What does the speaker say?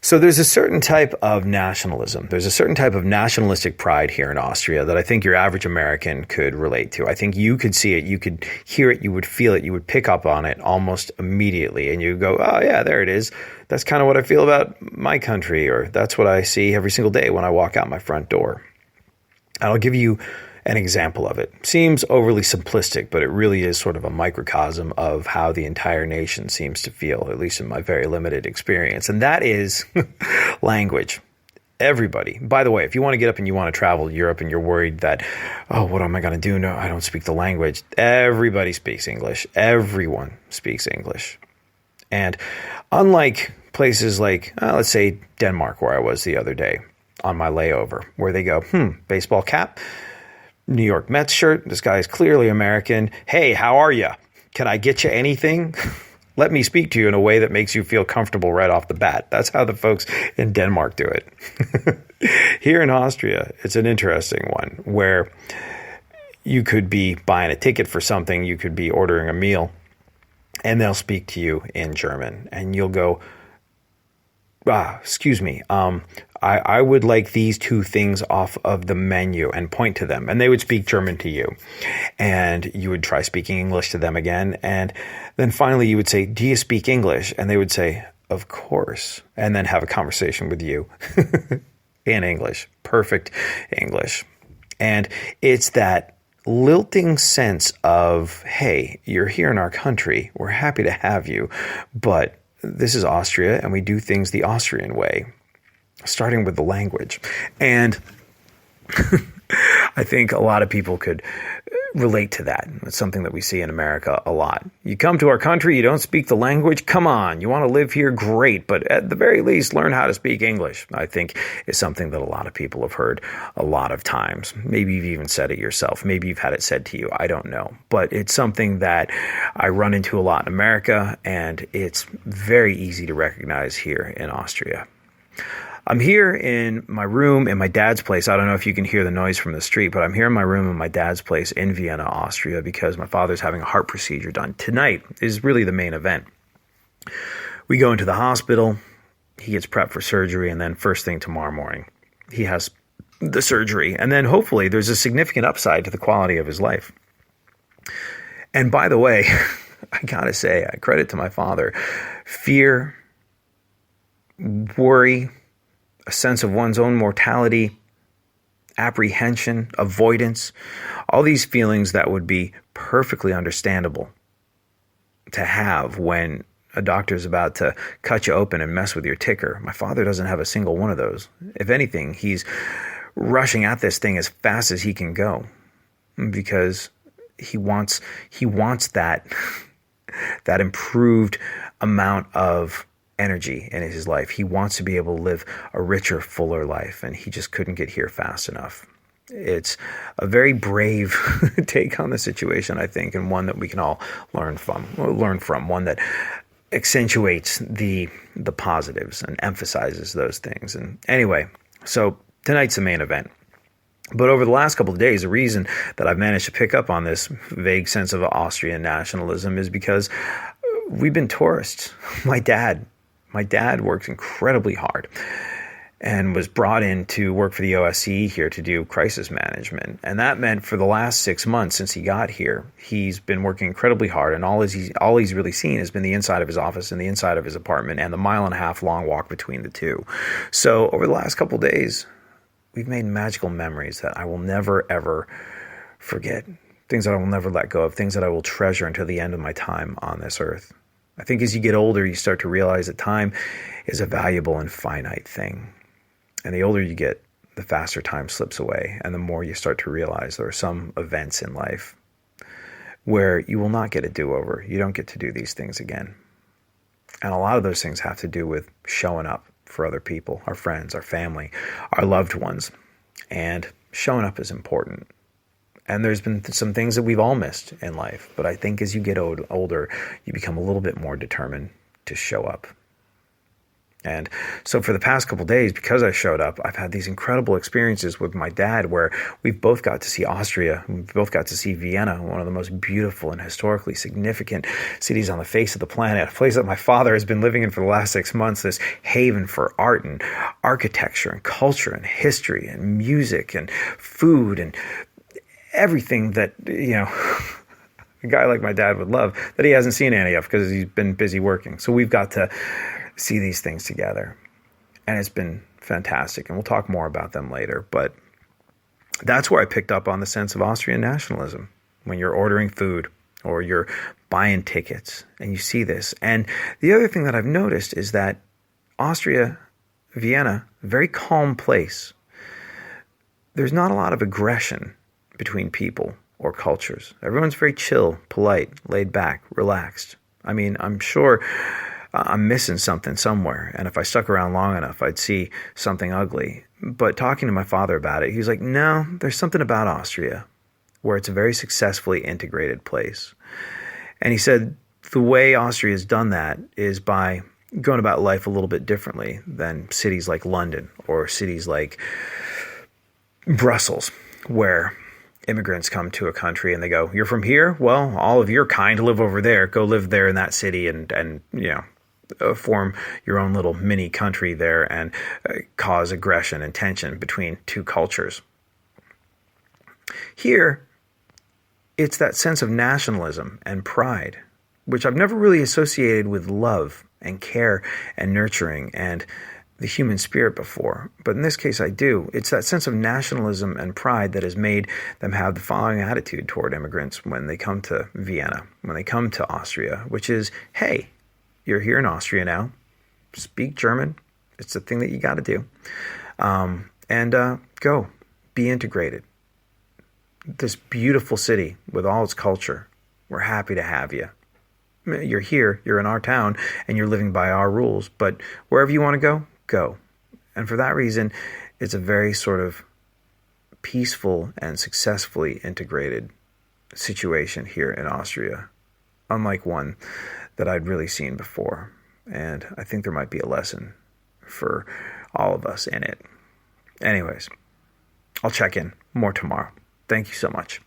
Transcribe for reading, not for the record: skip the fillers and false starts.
So there's a certain type of nationalism. There's a certain type of nationalistic pride here in Austria that I think your average American could relate to. I think you could see it, you could hear it, you would feel it, you would pick up on it almost immediately. And you go, oh yeah, there it is. That's kind of what I feel about my country, or that's what I see every single day when I walk out my front door. And I'll give you an example of it. Seems overly simplistic, but it really is sort of a microcosm of how the entire nation seems to feel, at least in my very limited experience. And that is language. Everybody. By the way, if you want to get up and you want to travel to Europe and you're worried that, oh, what am I going to do? No, I don't speak the language. Everybody speaks English. Everyone speaks English. And unlike places like, let's say Denmark, where I was the other day on my layover, where they go, baseball cap, New York Mets shirt. This guy is clearly American. Hey, how are you? Can I get you anything? Let me speak to you in a way that makes you feel comfortable right off the bat. That's how the folks in Denmark do it. Here in Austria, it's an interesting one where you could be buying a ticket for something, you could be ordering a meal, and they'll speak to you in German. And you'll go, excuse me, I would like these two things off of the menu, and point to them. And they would speak German to you. And you would try speaking English to them again. And then finally you would say, do you speak English? And they would say, of course. And then have a conversation with you in English. Perfect English. And it's that lilting sense of, hey, you're here in our country. We're happy to have you. But this is Austria, and we do things the Austrian way. Starting with the language. And I think a lot of people could relate to that. It's something that we see in America a lot. You come to our country, you don't speak the language, come on, you want to live here, great, but at the very least, learn how to speak English, I think is something that a lot of people have heard a lot of times. Maybe you've even said it yourself. Maybe you've had it said to you. I don't know. But it's something that I run into a lot in America, and it's very easy to recognize here in Austria. I'm here in my room in my dad's place. I don't know if you can hear the noise from the street, but I'm here in my room in my dad's place in Vienna, Austria, because my father's having a heart procedure done. Tonight is really the main event. We go into the hospital, he gets prepped for surgery, and then first thing tomorrow morning, he has the surgery. And then hopefully there's a significant upside to the quality of his life. And by the way, I gotta say, I credit to my father, fear, worry, a sense of one's own mortality, apprehension, avoidance, all these feelings that would be perfectly understandable to have when a doctor's about to cut you open and mess with your ticker. My father doesn't have a single one of those. If anything, he's rushing at this thing as fast as he can go because he wants that improved amount of energy in his life. He wants to be able to live a richer, fuller life, and he just couldn't get here fast enough. It's a very brave take on the situation, I think, and one that we can all learn from, one that accentuates the positives and emphasizes those things. And anyway, so tonight's the main event. But over the last couple of days, the reason that I've managed to pick up on this vague sense of Austrian nationalism is because we've been tourists. My dad works incredibly hard and was brought in to work for the OSCE here to do crisis management. And that meant for the last 6 months since he got here, he's been working incredibly hard. And all he's really seen has been the inside of his office and the inside of his apartment and the 1.5 mile long walk between the two. So over the last couple of days, we've made magical memories that I will never, ever forget. Things that I will never let go of, things that I will treasure until the end of my time on this earth. I think as you get older, you start to realize that time is a valuable and finite thing. And the older you get, the faster time slips away. And the more you start to realize there are some events in life where you will not get a do-over. You don't get to do these things again. And a lot of those things have to do with showing up for other people, our friends, our family, our loved ones. And showing up is important. And there's been some things that we've all missed in life. But I think as you get older, you become a little bit more determined to show up. And so for the past couple of days, because I showed up, I've had these incredible experiences with my dad where we've both got to see Austria. We've both got to see Vienna, one of the most beautiful and historically significant cities on the face of the planet, a place that my father has been living in for the last 6 months, this haven for art and architecture and culture and history and music and food and everything that, a guy like my dad would love, that he hasn't seen any of because he's been busy working. So we've got to see these things together. And it's been fantastic. And we'll talk more about them later. But that's where I picked up on the sense of Austrian nationalism when you're ordering food or you're buying tickets and you see this. And the other thing that I've noticed is that Austria, Vienna, very calm place. There's not a lot of aggression between people or cultures. Everyone's very chill, polite, laid back, relaxed. I mean, I'm sure I'm missing something somewhere. And if I stuck around long enough, I'd see something ugly. But talking to my father about it, he's like, no, there's something about Austria where it's a very successfully integrated place. And he said the way Austria has done that is by going about life a little bit differently than cities like London or cities like Brussels, where immigrants come to a country and they go, you're from here? Well, all of your kind live over there. Go live there in that city and form your own little mini country there and cause aggression and tension between two cultures. Here, it's that sense of nationalism and pride, which I've never really associated with love and care and nurturing and the human spirit before. But in this case, I do. It's that sense of nationalism and pride that has made them have the following attitude toward immigrants when they come to Vienna, when they come to Austria, which is, hey, you're here in Austria now. Speak German. It's the thing that you got to do. Go. Be integrated. This beautiful city with all its culture. We're happy to have you. You're here. You're in our town, and you're living by our rules. But wherever you want to go, go. And for that reason, it's a very sort of peaceful and successfully integrated situation here in Austria, unlike one that I'd really seen before. And I think there might be a lesson for all of us in it. Anyways, I'll check in more tomorrow. Thank you so much.